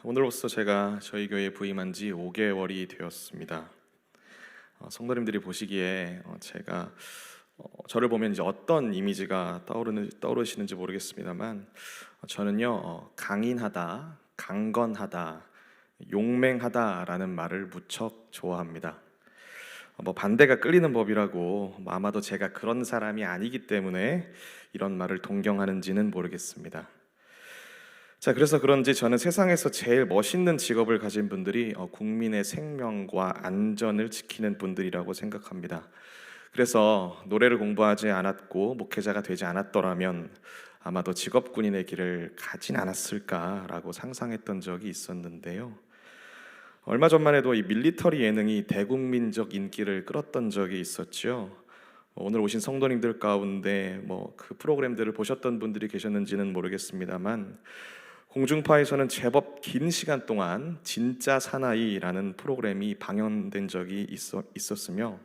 오늘로써 제가 저희 교회에 부임한 지 5개월이 되었습니다. 성도님들이 보시기에 제가 저를 보면 이제 어떤 이미지가 떠오르시는지 모르겠습니다만 저는요 강인하다, 강건하다, 용맹하다라는 말을 무척 좋아합니다. 뭐 반대가 끌리는 법이라고 아마도 제가 그런 사람이 아니기 때문에 이런 말을 동경하는지는 모르겠습니다. 자, 그래서 그런지 저는 세상에서 제일 멋있는 직업을 가진 분들이 국민의 생명과 안전을 지키는 분들이라고 생각합니다. 그래서 노래를 공부하지 않았고 목회자가 되지 않았더라면 아마도 직업군인의 길을 가진 않았을까라고 상상했던 적이 있었는데요. 얼마 전만 해도 이 밀리터리 예능이 대국민적 인기를 끌었던 적이 있었죠. 오늘 오신 성도님들 가운데 그 프로그램들을 보셨던 분들이 계셨는지는 모르겠습니다만 공중파에서는 제법 긴 시간 동안 진짜 사나이라는 프로그램이 방영된 적이 있었으며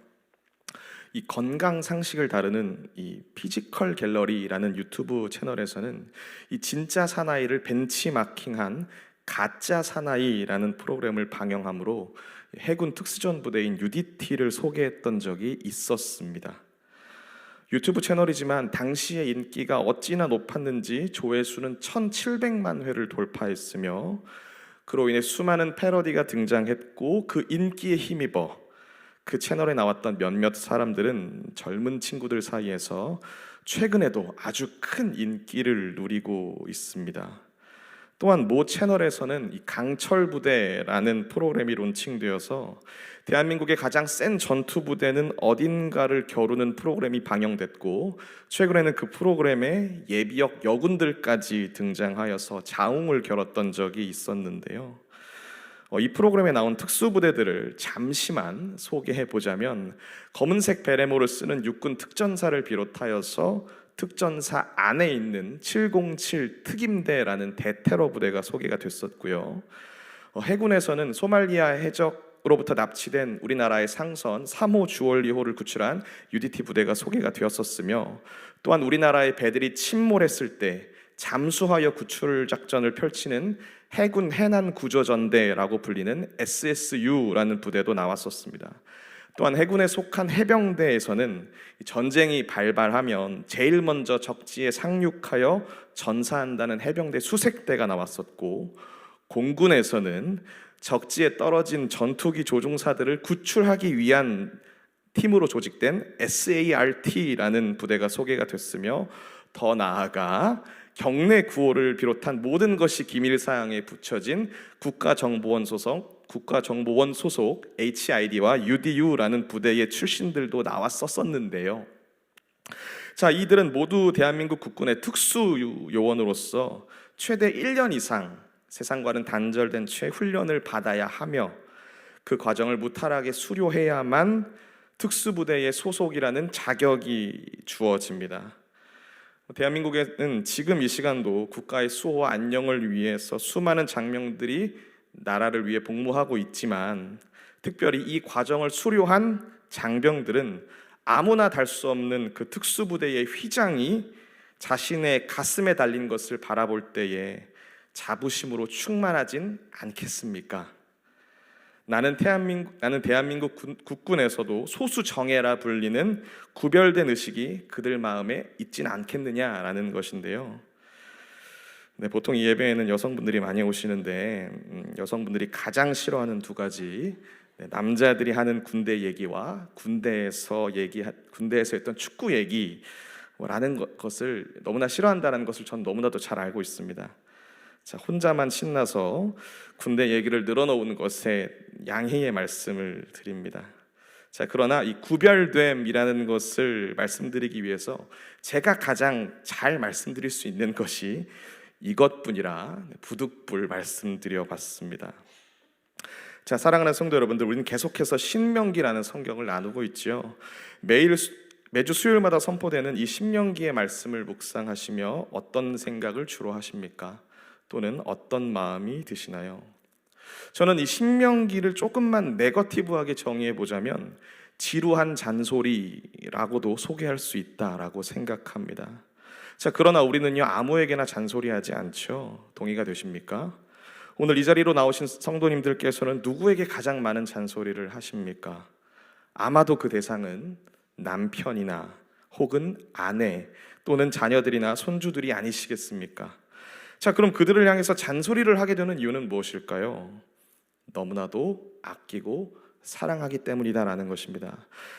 이 건강 상식을 다루는 이 피지컬 갤러리라는 유튜브 채널에서는 이 진짜 사나이를 벤치마킹한 가짜 사나이라는 프로그램을 방영함으로 해군 특수전 부대인 UDT를 소개했던 적이 있었습니다. 유튜브 채널이지만 당시의 인기가 어찌나 높았는지 조회수는 1,700만 회를 돌파했으며 그로 인해 수많은 패러디가 등장했고 그 인기에 힘입어 그 채널에 나왔던 몇몇 사람들은 젊은 친구들 사이에서 최근에도 아주 큰 인기를 누리고 있습니다. 또한 모 채널에서는 이 강철 부대라는 프로그램이 론칭되어서 대한민국의 가장 센 전투 부대는 어딘가를 겨루는 프로그램이 방영됐고 최근에는 그 프로그램에 예비역 여군들까지 등장하여서 자웅을 겨뤘던 적이 있었는데요. 이 프로그램에 나온 특수부대들을 잠시만 소개해 보자면 검은색 베레모를 쓰는 육군 특전사를 비롯하여서 특전사 안에 있는 707 특임대라는 대테러 부대가 소개가 됐었고요. 해군에서는 소말리아 해적으로부터 납치된 우리나라의 상선 3호 주얼리호를 구출한 UDT 부대가 소개가 되었었으며 또한 우리나라의 배들이 침몰했을 때 잠수하여 구출 작전을 펼치는 해군 해난구조전대라고 불리는 SSU라는 부대도 나왔었습니다. 또한 해군에 속한 해병대에서는 전쟁이 발발하면 제일 먼저 적지에 상륙하여 전사한다는 해병대 수색대가 나왔었고 공군에서는 적지에 떨어진 전투기 조종사들을 구출하기 위한 팀으로 조직된 SART라는 부대가 소개가 됐으며 더 나아가 경내 구호를 비롯한 모든 것이 기밀사항에 붙여진 국가정보원 소속 HID와 UDU라는 부대의 출신들도 나왔었는데요. 자, 이들은 모두 대한민국 국군의 특수요원으로서 최대 1년 이상 세상과는 단절된 채 훈련을 받아야 하며 그 과정을 무탈하게 수료해야만 특수부대의 소속이라는 자격이 주어집니다. 대한민국에는 지금 이 시간도 국가의 수호와 안녕을 위해서 수많은 장병들이 나라를 위해 복무하고 있지만 특별히 이 과정을 수료한 장병들은 아무나 달 수 없는 그 특수부대의 휘장이 자신의 가슴에 달린 것을 바라볼 때에 자부심으로 충만하진 않겠습니까? 나는 대한민국 국군에서도 소수 정예라 불리는 구별된 의식이 그들 마음에 있진 않겠느냐라는 것인데요. 네, 보통 이 예배에는 여성분들이 많이 오시는데 여성분들이 가장 싫어하는 두 가지, 남자들이 하는 군대 얘기와 군대에서 했던 축구 얘기라는 것을 너무나 싫어한다는 것을 전 너무나도 잘 알고 있습니다. 자, 혼자만 신나서 군대 얘기를 늘어놓은 것에 양해의 말씀을 드립니다. 자, 그러나 이 구별됨이라는 것을 말씀드리기 위해서 제가 가장 잘 말씀드릴 수 있는 것이 이것뿐이라 부득불 말씀드려 봤습니다. 자, 사랑하는 성도 여러분들, 우리는 계속해서 신명기라는 성경을 나누고 있죠. 매주 수요일마다 선포되는 이 신명기의 말씀을 묵상하시며 어떤 생각을 주로 하십니까? 또는 어떤 마음이 드시나요? 저는 이 신명기를 조금만 네거티브하게 정의해 보자면 지루한 잔소리라고도 소개할 수 있다라고 생각합니다. 자, 그러나 우리는요 아무에게나 잔소리하지 않죠. 동의가 되십니까? 오늘 이 자리로 나오신 성도님들께서는 누구에게 가장 많은 잔소리를 하십니까? 아마도 그 대상은 남편이나 혹은 아내 또는 자녀들이나 손주들이 아니시겠습니까? 자, 그럼 그들을 향해서 잔소리를 하게 되는 이유는 무엇일까요? 너무나도 아끼고 사랑하기 때문이다라는 것입니다.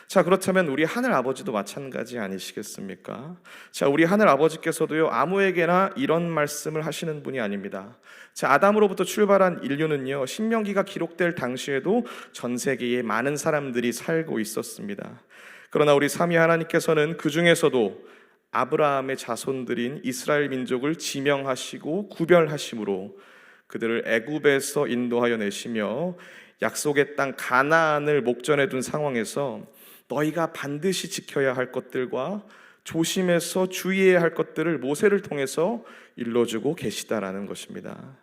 자, 그렇다면 우리 하늘 아버지도 마찬가지 아니시겠습니까? 자, 우리 하늘 아버지께서도요, 아무에게나 이런 말씀을 하시는 분이 아닙니다. 자, 아담으로부터 출발한 인류는요, 신명기가 기록될 당시에도 전 세계에 많은 사람들이 살고 있었습니다. 그러나 우리 삼위 하나님께서는 그 중에서도 아브라함의 자손들인 이스라엘 민족을 지명하시고 구별하심으로 그들을 애굽에서 인도하여 내시며 약속의 땅 가나안을 목전에 둔 상황에서 너희가 반드시 지켜야 할 것들과 조심해서 주의해야 할 것들을 모세를 통해서 일러주고 계시다라는 것입니다.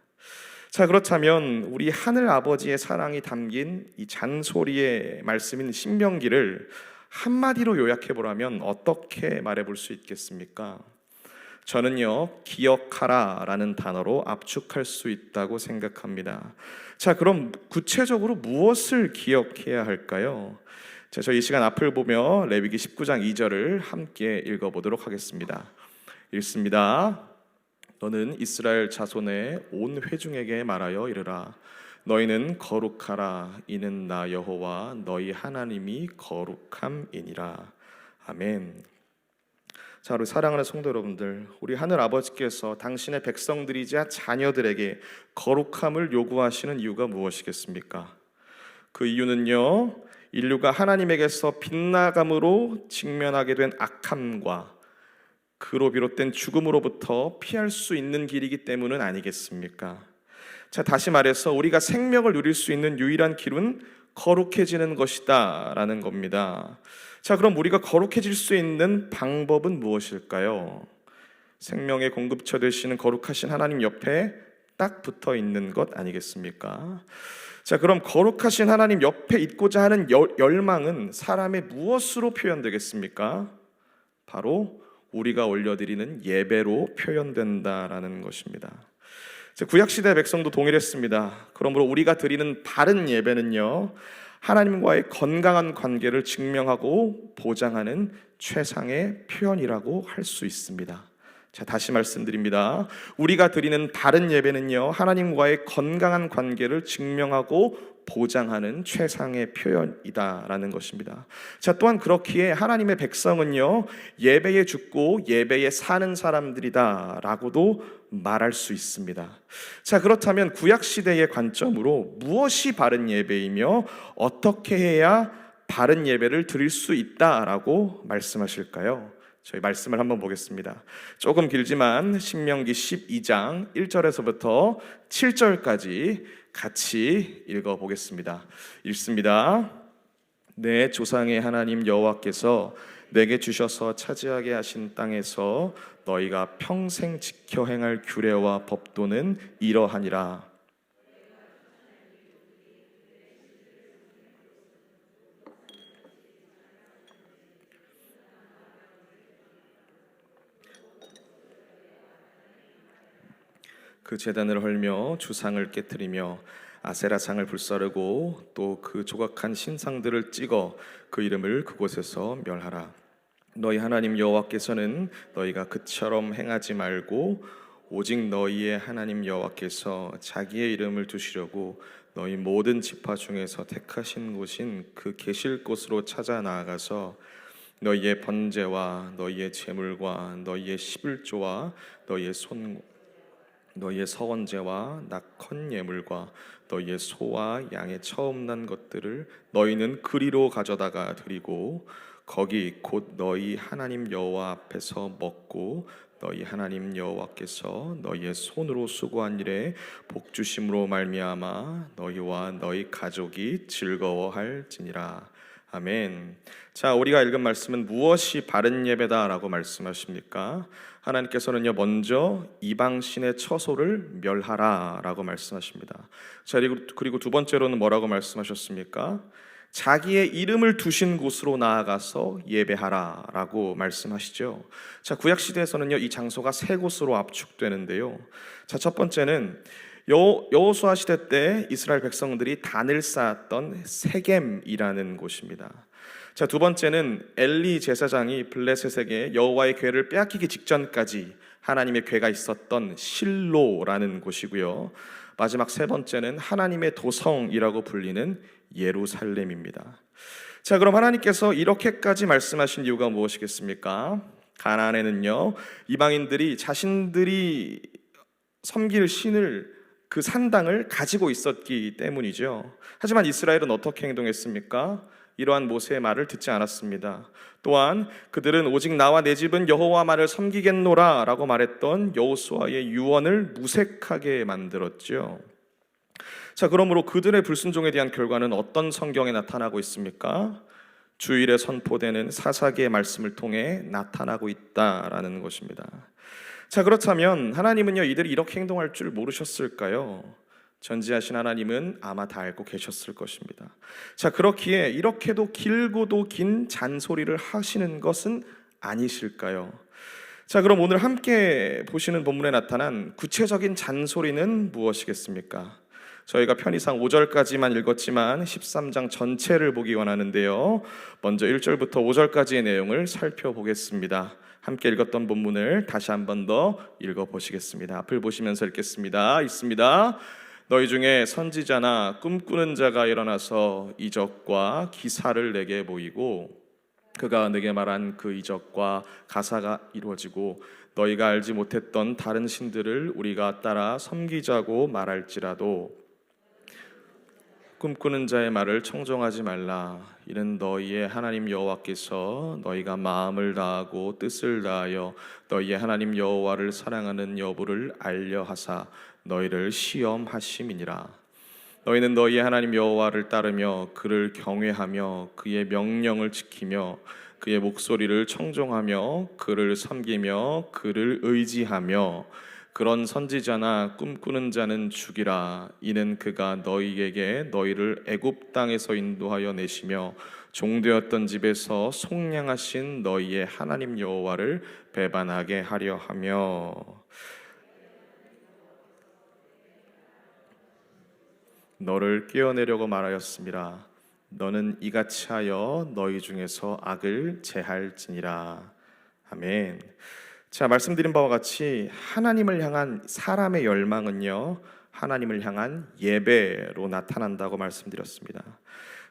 자, 그렇다면 우리 하늘 아버지의 사랑이 담긴 이 잔소리의 말씀인 신명기를 한마디로 요약해 보라면 어떻게 말해 볼 수 있겠습니까? 저는요, 기억하라 라는 단어로 압축할 수 있다고 생각합니다. 자, 그럼 구체적으로 무엇을 기억해야 할까요? 자, 저희 이 시간 앞을 보며 레위기 19장 2절을 함께 읽어보도록 하겠습니다. 읽습니다. 너는 이스라엘 자손의 온 회중에게 말하여 이르라. 너희는 거룩하라. 이는 나 여호와 너희 하나님이 거룩함이니라. 아멘. 자, 우리 사랑하는 성도 여러분들, 우리 하늘 아버지께서 당신의 백성들이자 자녀들에게 거룩함을 요구하시는 이유가 무엇이겠습니까? 그 이유는요, 인류가 하나님에게서 빗나감으로 직면하게 된 악함과 그로 비롯된 죽음으로부터 피할 수 있는 길이기 때문은 아니겠습니까? 자, 다시 말해서 우리가 생명을 누릴 수 있는 유일한 길은 거룩해지는 것이다 라는 겁니다. 자, 그럼 우리가 거룩해질 수 있는 방법은 무엇일까요? 생명의 공급처 되시는 거룩하신 하나님 옆에 딱 붙어 있는 것 아니겠습니까? 자, 그럼 거룩하신 하나님 옆에 있고자 하는 열망은 사람의 무엇으로 표현되겠습니까? 바로 우리가 올려드리는 예배로 표현된다라는 것입니다. 구약시대 백성도 동일했습니다. 그러므로 우리가 드리는 바른 예배는요, 하나님과의 건강한 관계를 증명하고 보장하는 최상의 표현이라고 할 수 있습니다. 자, 다시 말씀드립니다. 우리가 드리는 바른 예배는요, 하나님과의 건강한 관계를 증명하고 보장하는 최상의 표현이다라는 것입니다. 자, 또한 그렇기에 하나님의 백성은요, 예배에 죽고 예배에 사는 사람들이다라고도 말할 수 있습니다. 자, 그렇다면 구약 시대의 관점으로 무엇이 바른 예배이며 어떻게 해야 바른 예배를 드릴 수 있다라고 말씀하실까요? 저희 말씀을 한번 보겠습니다. 조금 길지만 신명기 12장 1절에서부터 7절까지 같이 읽어보겠습니다. 읽습니다. 내 조상의 하나님 여호와께서 내게 주셔서 차지하게 하신 땅에서 너희가 평생 지켜 행할 규례와 법도는 이러하니라. 그 제단을 헐며 주상을 깨뜨리며 아세라상을 불사르고 또 그 조각한 신상들을 찍어 그 이름을 그곳에서 멸하라. 너희 하나님 여호와께서는 너희가 그처럼 행하지 말고 오직 너희의 하나님 여호와께서 자기의 이름을 두시려고 너희 모든 지파 중에서 택하신 곳인 그 계실 곳으로 찾아 나아가서 너희의 번제와 너희의 제물과 너희의 십일조와 너희의 서원제와 낙헌 예물과 너희의 소와 양의 처음 난 것들을 너희는 그리로 가져다가 드리고 거기 곧 너희 하나님 여호와 앞에서 먹고 너희 하나님 여호와께서 너희의 손으로 수고한 일에 복 주심으로 말미암아 너희와 너희 가족이 즐거워할지니라. 아멘. 자, 우리가 읽은 말씀은 무엇이 바른 예배다라고 말씀하십니까? 하나님께서는요, 먼저 이방신의 처소를 멸하라라고 말씀하십니다. 자, 그리고 두 번째로는 뭐라고 말씀하셨습니까? 자기의 이름을 두신 곳으로 나아가서 예배하라라고 말씀하시죠. 자, 구약 시대에서는요, 이 장소가 세 곳으로 압축되는데요. 자, 첫 번째는 여호수아 시대 때 이스라엘 백성들이 단을 쌓았던 세겜이라는 곳입니다. 자, 두 번째는 엘리 제사장이 블레셋에게 여호와의 궤를 빼앗기기 직전까지 하나님의 궤가 있었던 실로라는 곳이고요. 마지막 세 번째는 하나님의 도성이라고 불리는 예루살렘입니다. 자, 그럼 하나님께서 이렇게까지 말씀하신 이유가 무엇이겠습니까? 가나안에는요, 이방인들이 자신들이 섬길 신을, 그 산당을 가지고 있었기 때문이죠. 하지만 이스라엘은 어떻게 행동했습니까? 이러한 모세의 말을 듣지 않았습니다. 또한 그들은 오직 나와 내 집은 여호와만을 섬기겠노라 라고 말했던 여호수아의 유언을 무색하게 만들었죠. 자, 그러므로 그들의 불순종에 대한 결과는 어떤 성경에 나타나고 있습니까? 주일에 선포되는 사사기의 말씀을 통해 나타나고 있다라는 것입니다. 자, 그렇다면 하나님은요, 이들이 이렇게 행동할 줄 모르셨을까요? 전지하신 하나님은 아마 다 알고 계셨을 것입니다. 자, 그렇기에 이렇게도 길고도 긴 잔소리를 하시는 것은 아니실까요? 자, 그럼 오늘 함께 보시는 본문에 나타난 구체적인 잔소리는 무엇이겠습니까? 저희가 편의상 5절까지만 읽었지만 13장 전체를 보기 원하는데요, 먼저 1절부터 5절까지의 내용을 살펴보겠습니다. 함께 읽었던 본문을 다시 한 번 더 읽어보시겠습니다. 앞을 보시면서 읽겠습니다. 읽습니다. 너희 중에 선지자나 꿈꾸는 자가 일어나서 이적과 기사를 내게 보이고 그가 내게 말한 그 이적과 가사가 이루어지고 너희가 알지 못했던 다른 신들을 우리가 따라 섬기자고 말할지라도 꿈꾸는 자의 말을 청종하지 말라. 이는 너희의 하나님 여호와께서 너희가 마음을 다하고 뜻을 다하여 너희의 하나님 여호와를 사랑하는 여부를 알려 하사 너희를 시험하심이니라. 너희는 너희의 하나님 여호와를 따르며 그를 경외하며 그의 명령을 지키며 그의 목소리를 청종하며 그를 섬기며 그를 의지하며 그런 선지자나 꿈꾸는 자는 죽이라. 이는 그가 너희에게 너희를 애굽 땅에서 인도하여 내시며 종되었던 집에서 속량하신 너희의 하나님 여호와를 배반하게 하려 하며. 너를 깨어내려고 말하였음이라. 너는 이같이 하여 너희 중에서 악을 제할지니라. 아멘. 자, 말씀드린 바와 같이 하나님을 향한 사람의 열망은요, 하나님을 향한 예배로 나타난다고 말씀드렸습니다.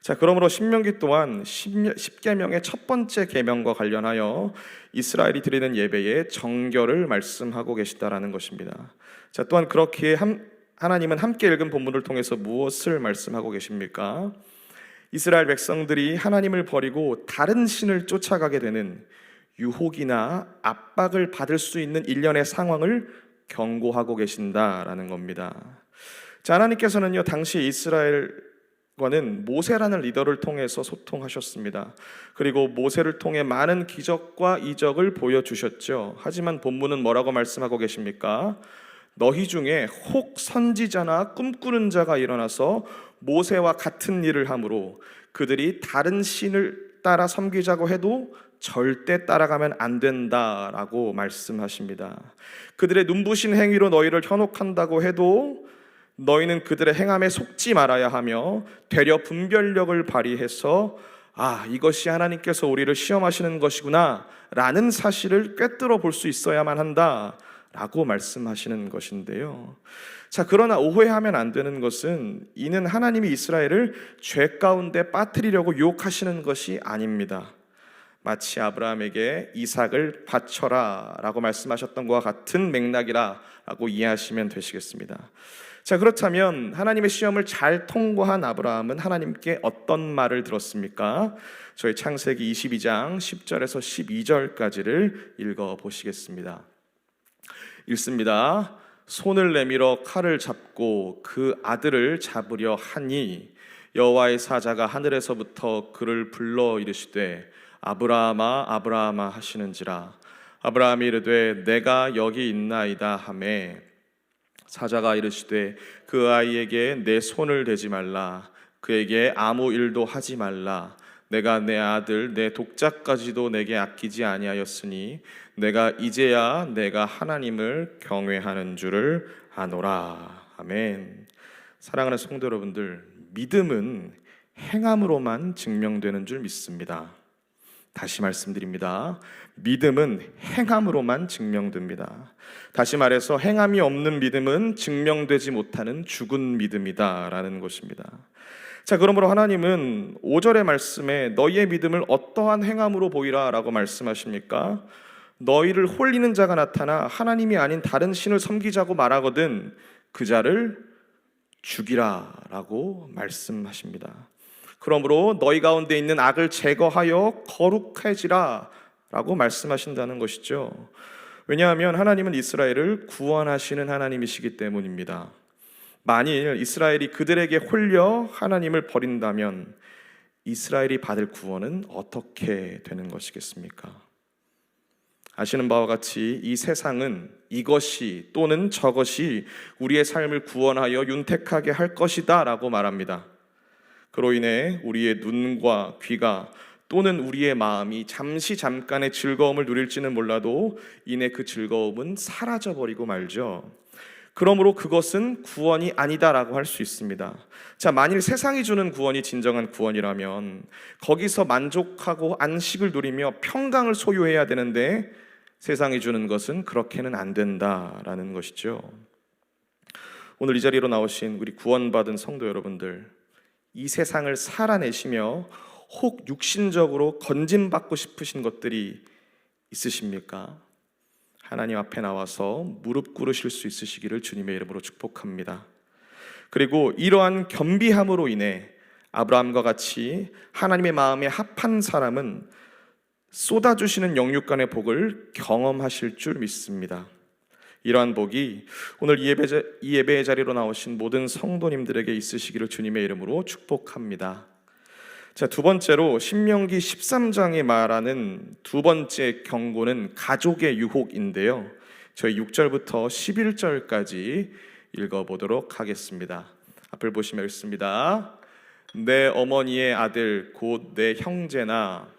자, 그러므로 신명기 또한 10계명의 첫 번째 계명과 관련하여 이스라엘이 드리는 예배의 정결을 말씀하고 계시다라는 것입니다. 자, 또한 그렇기에 하나님은 함께 읽은 본문을 통해서 무엇을 말씀하고 계십니까? 이스라엘 백성들이 하나님을 버리고 다른 신을 쫓아가게 되는 유혹이나 압박을 받을 수 있는 일련의 상황을 경고하고 계신다라는 겁니다. 자, 하나님께서는요, 당시 이스라엘과는 모세라는 리더를 통해서 소통하셨습니다. 그리고 모세를 통해 많은 기적과 이적을 보여주셨죠. 하지만 본문은 뭐라고 말씀하고 계십니까? 너희 중에 혹 선지자나 꿈꾸는 자가 일어나서 모세와 같은 일을 함으로 그들이 다른 신을 따라 섬기자고 해도 절대 따라가면 안 된다라고 말씀하십니다. 그들의 눈부신 행위로 너희를 현혹한다고 해도 너희는 그들의 행함에 속지 말아야 하며 되려 분별력을 발휘해서 이것이 하나님께서 우리를 시험하시는 것이구나 라는 사실을 꿰뚫어 볼 수 있어야만 한다 라고 말씀하시는 것인데요. 자, 그러나 오해하면 안 되는 것은 이는 하나님이 이스라엘을 죄 가운데 빠뜨리려고 유혹하시는 것이 아닙니다. 마치 아브라함에게 이삭을 바쳐라 라고 말씀하셨던 것과 같은 맥락이라 라고 이해하시면 되시겠습니다. 자, 그렇다면 하나님의 시험을 잘 통과한 아브라함은 하나님께 어떤 말을 들었습니까? 저희 창세기 22장 10절에서 12절까지를 읽어보시겠습니다. 읽습니다. 손을 내밀어 칼을 잡고 그 아들을 잡으려 하니 여호와의 사자가 하늘에서부터 그를 불러 이르시되 아브라함아 아브라함아 하시는지라. 아브라함이 이르되 내가 여기 있나이다 하매 사자가 이르시되 그 아이에게 내 손을 대지 말라. 그에게 아무 일도 하지 말라. 내가 내 아들 내 독자까지도 내게 아끼지 아니하였으니 내가 이제야 내가 하나님을 경외하는 줄을 아노라. 아멘. 사랑하는 성도 여러분들, 믿음은 행함으로만 증명되는 줄 믿습니다. 다시 말씀드립니다. 믿음은 행함으로만 증명됩니다. 다시 말해서 행함이 없는 믿음은 증명되지 못하는 죽은 믿음이다 라는 것입니다. 자, 그러므로 하나님은 5절의 말씀에 너희의 믿음을 어떠한 행함으로 보이라 라고 말씀하십니까? 너희를 홀리는 자가 나타나 하나님이 아닌 다른 신을 섬기자고 말하거든 그 자를 죽이라 라고 말씀하십니다. 그러므로 너희 가운데 있는 악을 제거하여 거룩해지라 라고 말씀하신다는 것이죠. 왜냐하면 하나님은 이스라엘을 구원하시는 하나님이시기 때문입니다. 만일 이스라엘이 그들에게 홀려 하나님을 버린다면 이스라엘이 받을 구원은 어떻게 되는 것이겠습니까? 아시는 바와 같이 이 세상은 이것이 또는 저것이 우리의 삶을 구원하여 윤택하게 할 것이다 라고 말합니다. 그로 인해 우리의 눈과 귀가 또는 우리의 마음이 잠깐의 즐거움을 누릴지는 몰라도 이내 그 즐거움은 사라져버리고 말죠. 그러므로 그것은 구원이 아니다라고 할 수 있습니다. 자, 만일 세상이 주는 구원이 진정한 구원이라면 거기서 만족하고 안식을 누리며 평강을 소유해야 되는데 세상이 주는 것은 그렇게는 안 된다라는 것이죠. 오늘 이 자리로 나오신 우리 구원받은 성도 여러분들, 이 세상을 살아내시며 혹 육신적으로 건짐받고 싶으신 것들이 있으십니까? 하나님 앞에 나와서 무릎 꿇으실 수 있으시기를 주님의 이름으로 축복합니다. 그리고 이러한 겸비함으로 인해 아브라함과 같이 하나님의 마음에 합한 사람은 쏟아주시는 영육간의 복을 경험하실 줄 믿습니다. 이러한 복이 오늘 이 예배의 자리로 나오신 모든 성도님들에게 있으시기를 주님의 이름으로 축복합니다. 자, 두 번째로 신명기 13장에 말하는 두 번째 경고는 가족의 유혹인데요. 저희 6절부터 11절까지 읽어보도록 하겠습니다. 앞을 보시면 읽습니다. 내 어머니의 아들 곧 내 형제나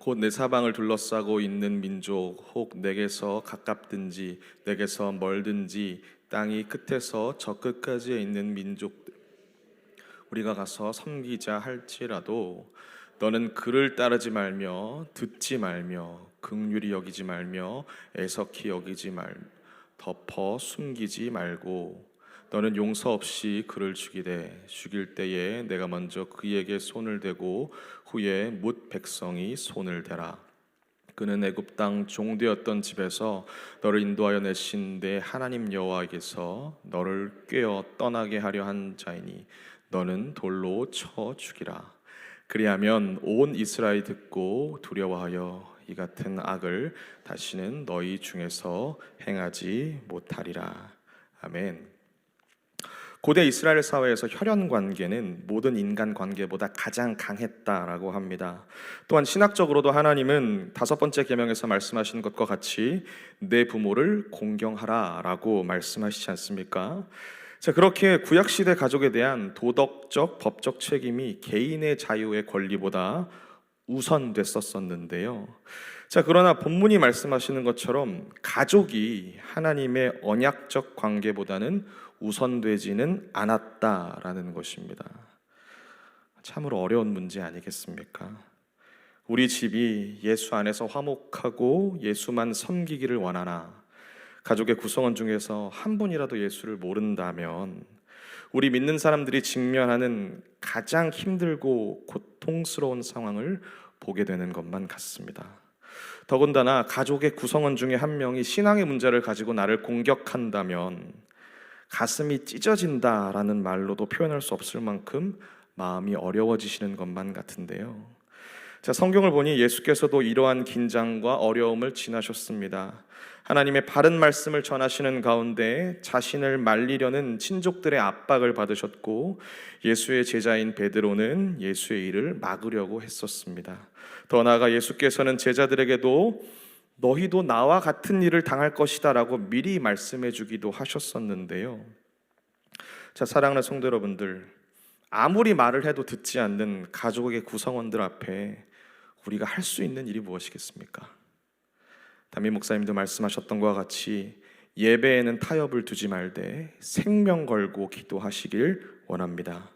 곧 내 사방을 둘러싸고 있는 민족 혹 내게서 가깝든지 내게서 멀든지 땅이 끝에서 저 끝까지에 있는 민족들 우리가 가서 섬기자 할지라도 너는 그를 따르지 말며 듣지 말며 긍휼히 여기지 말며 애석히 여기지 말며 덮어 숨기지 말고 너는 용서 없이 그를 죽일 때에 내가 먼저 그에게 손을 대고 후에 뭇 백성이 손을 대라. 그는 애굽 땅 종되었던 집에서 너를 인도하여 내신 내 하나님 여호와에게서 너를 꾀어 떠나게 하려 한 자이니 너는 돌로 쳐 죽이라. 그리하면 온 이스라엘이 듣고 두려워하여 이 같은 악을 다시는 너희 중에서 행하지 못하리라. 아멘. 고대 이스라엘 사회에서 혈연 관계는 모든 인간 관계보다 가장 강했다라고 합니다. 또한 신학적으로도 하나님은 다섯 번째 계명에서 말씀하신 것과 같이 내 부모를 공경하라라고 말씀하시지 않습니까? 자, 그렇게 구약 시대 가족에 대한 도덕적, 법적 책임이 개인의 자유의 권리보다 우선됐었는데요. 자, 그러나 본문이 말씀하시는 것처럼 가족이 하나님의 언약적 관계보다는 우선되지는 않았다라는 것입니다. 참으로 어려운 문제 아니겠습니까? 우리 집이 예수 안에서 화목하고 예수만 섬기기를 원하나 가족의 구성원 중에서 한 분이라도 예수를 모른다면 우리 믿는 사람들이 직면하는 가장 힘들고 고통스러운 상황을 보게 되는 것만 같습니다. 더군다나 가족의 구성원 중에 한 명이 신앙의 문제를 가지고 나를 공격한다면 가슴이 찢어진다라는 말로도 표현할 수 없을 만큼 마음이 어려워지시는 것만 같은데요. 자, 성경을 보니 예수께서도 이러한 긴장과 어려움을 지나셨습니다. 하나님의 바른 말씀을 전하시는 가운데 자신을 말리려는 친족들의 압박을 받으셨고 예수의 제자인 베드로는 예수의 일을 막으려고 했었습니다. 더 나아가 예수께서는 제자들에게도 너희도 나와 같은 일을 당할 것이다 라고 미리 말씀해 주기도 하셨었는데요. 자, 사랑하는 성도 여러분들, 아무리 말을 해도 듣지 않는 가족의 구성원들 앞에 우리가 할 수 있는 일이 무엇이겠습니까? 담임 목사님도 말씀하셨던 것과 같이 예배에는 타협을 두지 말되 생명 걸고 기도하시길 원합니다.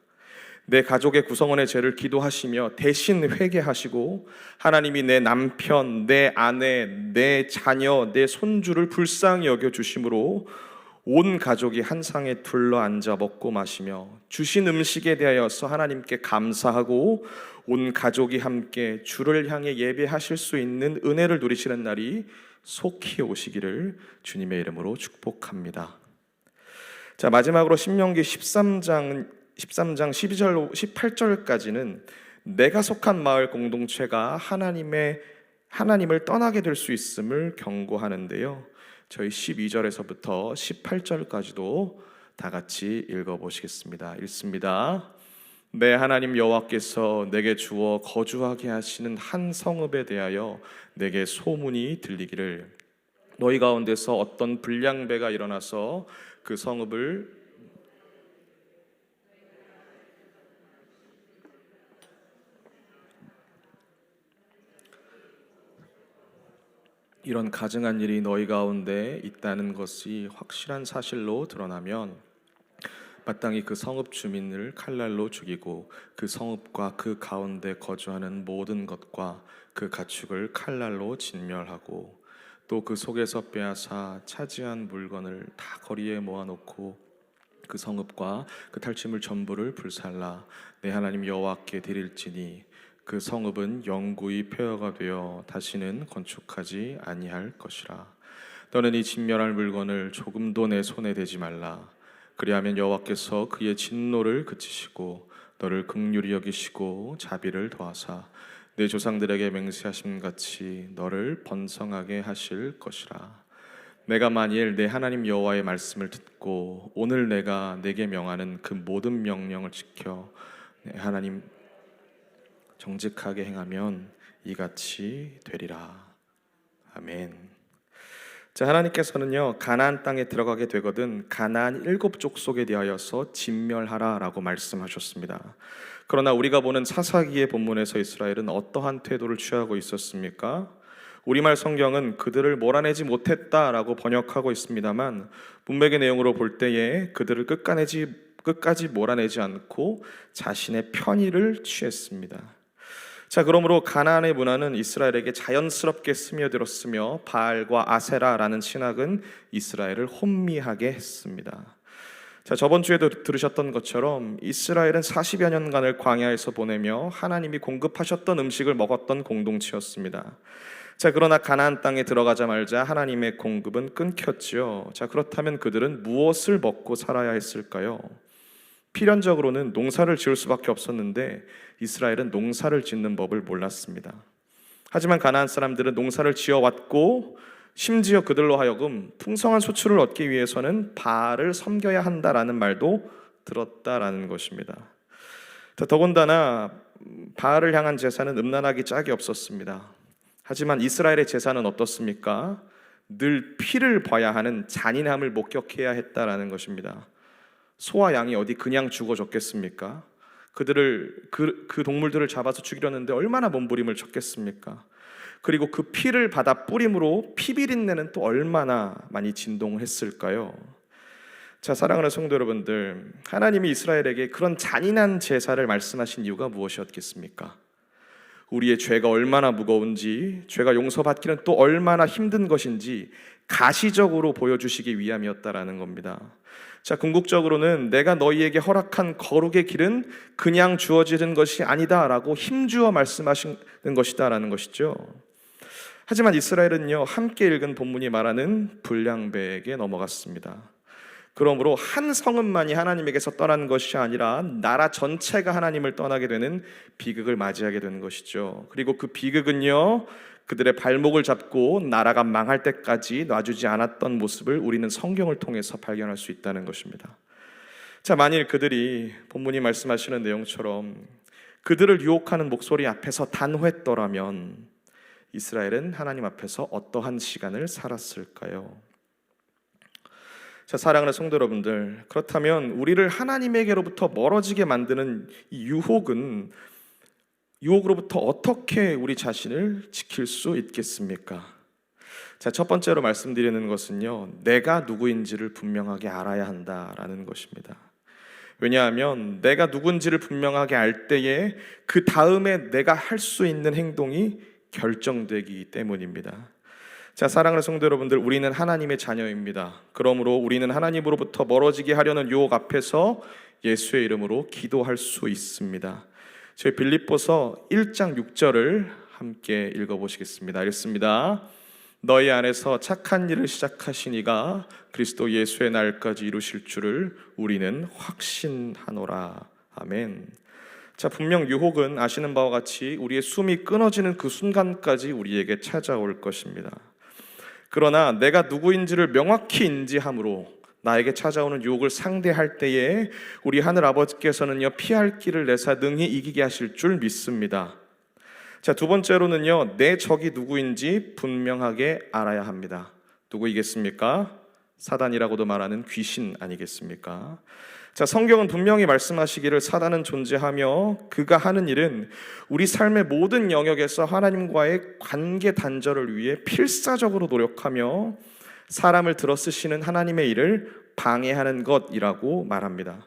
내 가족의 구성원의 죄를 기도하시며 대신 회개하시고 하나님이 내 남편, 내 아내, 내 자녀, 내 손주를 불쌍히 여겨주심으로 온 가족이 한 상에 둘러앉아 먹고 마시며 주신 음식에 대하여서 하나님께 감사하고 온 가족이 함께 주를 향해 예배하실 수 있는 은혜를 누리시는 날이 속히 오시기를 주님의 이름으로 축복합니다. 자, 마지막으로 신명기 13장 12절 18절까지는 내가 속한 마을 공동체가 하나님을 떠나게 될 수 있음을 경고하는데요. 저희 12절에서부터 18절까지도 다 같이 읽어보시겠습니다. 읽습니다. 내 하나님 여호와께서 내게 주어 거주하게 하시는 한 성읍에 대하여 내게 소문이 들리기를 너희 가운데서 어떤 불량배가 일어나서 그 성읍을 이런 가증한 일이 너희 가운데 있다는 것이 확실한 사실로 드러나면 마땅히 그 성읍 주민을 칼날로 죽이고 그 성읍과 그 가운데 거주하는 모든 것과 그 가축을 칼날로 진멸하고 또 그 속에서 빼앗아 차지한 물건을 다 거리에 모아놓고 그 성읍과 그 탈취물 전부를 불살라 내 하나님 여호와께 드릴지니 그 성읍은 영구히 폐허가 되어 다시는 건축하지 아니할 것이라. 너는 이 진멸할 물건을 조금도 내 손에 대지 말라. 그리하면 여호와께서 그의 진노를 그치시고 너를 긍휼히 여기시고 자비를 더하사 내 조상들에게 맹세하심 같이 너를 번성하게 하실 것이라. 내가 만일 내 하나님 여호와의 말씀을 듣고 오늘 내가 내게 명하는 그 모든 명령을 지켜 내 하나님 정직하게 행하면 이같이 되리라. 아멘. 자, 하나님께서는요 가나안 땅에 들어가게 되거든 가나안 7족속에 대하여서 진멸하라라고 말씀하셨습니다. 그러나 우리가 보는 사사기의 본문에서 이스라엘은 어떠한 태도를 취하고 있었습니까? 우리말 성경은 그들을 몰아내지 못했다라고 번역하고 있습니다만 문맥의 내용으로 볼 때에 그들을 끝까지 몰아내지 않고 자신의 편의를 취했습니다. 자, 그러므로 가나안의 문화는 이스라엘에게 자연스럽게 스며들었으며 바알과 아세라라는 신학은 이스라엘을 혼미하게 했습니다. 자, 저번 주에도 들으셨던 것처럼 이스라엘은 40여 년간을 광야에서 보내며 하나님이 공급하셨던 음식을 먹었던 공동체였습니다. 자, 그러나 가나안 땅에 들어가자마자 하나님의 공급은 끊겼죠. 자, 그렇다면 그들은 무엇을 먹고 살아야 했을까요? 필연적으로는 농사를 지을 수밖에 없었는데 이스라엘은 농사를 짓는 법을 몰랐습니다. 하지만 가나안 사람들은 농사를 지어왔고 심지어 그들로 하여금 풍성한 소출을 얻기 위해서는 바알을 섬겨야 한다라는 말도 들었다라는 것입니다. 더군다나 바알을 향한 제사는 음란하기 짝이 없었습니다. 하지만 이스라엘의 제사는 어떻습니까? 늘 피를 봐야 하는 잔인함을 목격해야 했다라는 것입니다. 소와 양이 어디 그냥 죽어졌겠습니까? 그 동물들을 잡아서 죽이려는데 얼마나 몸부림을 쳤겠습니까? 그리고 그 피를 받아 뿌림으로 피비린내는 또 얼마나 많이 진동을 했을까요? 자, 사랑하는 성도 여러분들, 하나님이 이스라엘에게 그런 잔인한 제사를 말씀하신 이유가 무엇이었겠습니까? 우리의 죄가 얼마나 무거운지, 죄가 용서받기는 또 얼마나 힘든 것인지 가시적으로 보여주시기 위함이었다라는 겁니다. 자, 궁극적으로는 내가 너희에게 허락한 거룩의 길은 그냥 주어지는 것이 아니다라고 힘주어 말씀하시는 것이다라는 것이죠. 하지만 이스라엘은요 함께 읽은 본문이 말하는 불량배에게 넘어갔습니다. 그러므로 한 성읍만이 하나님에게서 떠난 것이 아니라 나라 전체가 하나님을 떠나게 되는 비극을 맞이하게 되는 것이죠. 그리고 그 비극은요 그들의 발목을 잡고 나라가 망할 때까지 놔주지 않았던 모습을 우리는 성경을 통해서 발견할 수 있다는 것입니다. 자, 만일 그들이 본문이 말씀하시는 내용처럼 그들을 유혹하는 목소리 앞에서 단호했더라면 이스라엘은 하나님 앞에서 어떠한 시간을 살았을까요? 자, 사랑하는 성도 여러분들, 그렇다면 우리를 하나님에게로부터 멀어지게 만드는 이 유혹으로부터 어떻게 우리 자신을 지킬 수 있겠습니까? 자, 첫 번째로 말씀드리는 것은요, 내가 누구인지를 분명하게 알아야 한다라는 것입니다. 왜냐하면 내가 누군지를 분명하게 알 때에 그 다음에 내가 할 수 있는 행동이 결정되기 때문입니다. 자, 사랑하는 성도 여러분들, 우리는 하나님의 자녀입니다. 그러므로 우리는 하나님으로부터 멀어지게 하려는 유혹 앞에서 예수의 이름으로 기도할 수 있습니다. 저희 빌립보서 1장 6절을 함께 읽어보시겠습니다. 읽습니다. 너희 안에서 착한 일을 시작하신 이가 그리스도 예수의 날까지 이루실 줄을 우리는 확신하노라. 아멘. 자, 분명 유혹은 아시는 바와 같이 우리의 숨이 끊어지는 그 순간까지 우리에게 찾아올 것입니다. 그러나 내가 누구인지를 명확히 인지함으로 나에게 찾아오는 유혹을 상대할 때에 우리 하늘 아버지께서는요, 피할 길을 내사 능히 이기게 하실 줄 믿습니다. 자, 두 번째로는요, 내 적이 누구인지 분명하게 알아야 합니다. 누구이겠습니까? 사단이라고도 말하는 귀신 아니겠습니까? 자, 성경은 분명히 말씀하시기를 사단은 존재하며 그가 하는 일은 우리 삶의 모든 영역에서 하나님과의 관계 단절을 위해 필사적으로 노력하며 사람을 들어쓰시는 하나님의 일을 방해하는 것이라고 말합니다.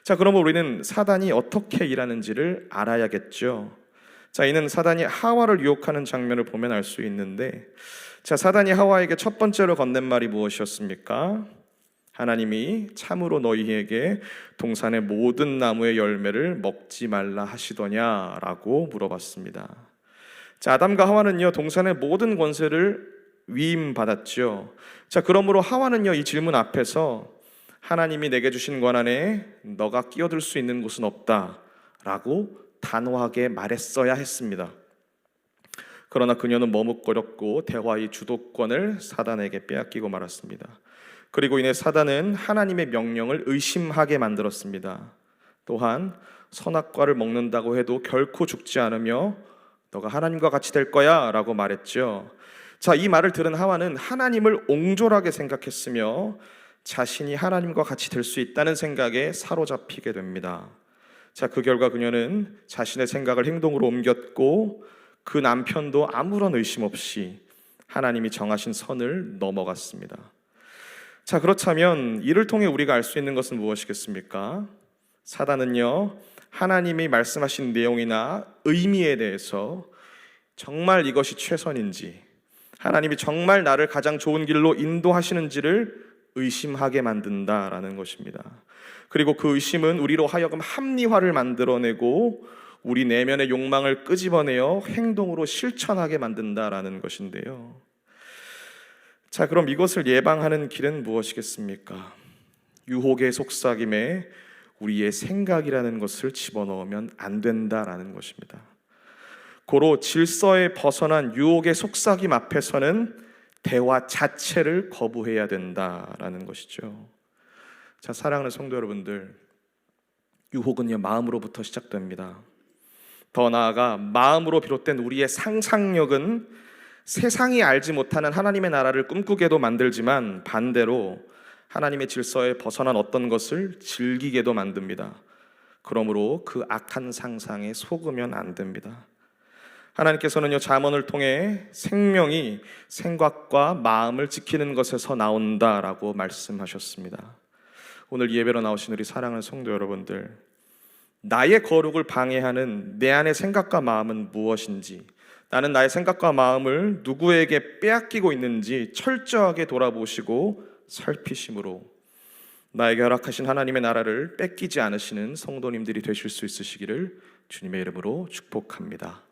자, 그러면 우리는 사단이 어떻게 일하는지를 알아야겠죠. 자, 이는 사단이 하와를 유혹하는 장면을 보면 알 수 있는데, 자, 사단이 하와에게 첫 번째로 건넨 말이 무엇이었습니까? 하나님이 참으로 너희에게 동산의 모든 나무의 열매를 먹지 말라 하시더냐라고 물어봤습니다. 자, 아담과 하와는요, 동산의 모든 권세를 위임받았죠. 자, 그러므로 하와는요, 이 질문 앞에서 하나님이 내게 주신 권한에 너가 끼어들 수 있는 곳은 없다라고 단호하게 말했어야 했습니다. 그러나 그녀는 머뭇거렸고 대화의 주도권을 사단에게 빼앗기고 말았습니다. 그리고 이내 사단은 하나님의 명령을 의심하게 만들었습니다. 또한 선악과를 먹는다고 해도 결코 죽지 않으며 너가 하나님과 같이 될 거야 라고 말했죠. 자, 이 말을 들은 하와는 하나님을 옹졸하게 생각했으며 자신이 하나님과 같이 될 수 있다는 생각에 사로잡히게 됩니다. 자, 그 결과 그녀는 자신의 생각을 행동으로 옮겼고 그 남편도 아무런 의심 없이 하나님이 정하신 선을 넘어갔습니다. 자, 그렇다면 이를 통해 우리가 알 수 있는 것은 무엇이겠습니까? 사단은요, 하나님이 말씀하신 내용이나 의미에 대해서 정말 이것이 최선인지, 하나님이 정말 나를 가장 좋은 길로 인도하시는지를 의심하게 만든다라는 것입니다. 그리고 그 의심은 우리로 하여금 합리화를 만들어내고 우리 내면의 욕망을 끄집어내어 행동으로 실천하게 만든다라는 것인데요. 자, 그럼 이것을 예방하는 길은 무엇이겠습니까? 유혹의 속삭임에 우리의 생각이라는 것을 집어넣으면 안 된다라는 것입니다. 고로 질서에 벗어난 유혹의 속삭임 앞에서는 대화 자체를 거부해야 된다라는 것이죠. 자, 사랑하는 성도 여러분들, 유혹은요, 마음으로부터 시작됩니다. 더 나아가 마음으로 비롯된 우리의 상상력은 세상이 알지 못하는 하나님의 나라를 꿈꾸게도 만들지만 반대로 하나님의 질서에 벗어난 어떤 것을 즐기게도 만듭니다. 그러므로 그 악한 상상에 속으면 안 됩니다. 하나님께서는요, 잠언을 통해 생명이 생각과 마음을 지키는 것에서 나온다라고 말씀하셨습니다. 오늘 예배로 나오신 우리 사랑하는 성도 여러분들, 나의 거룩을 방해하는 내 안의 생각과 마음은 무엇인지, 나는 나의 생각과 마음을 누구에게 빼앗기고 있는지 철저하게 돌아보시고 살피심으로 나에게 허락하신 하나님의 나라를 뺏기지 않으시는 성도님들이 되실 수 있으시기를 주님의 이름으로 축복합니다.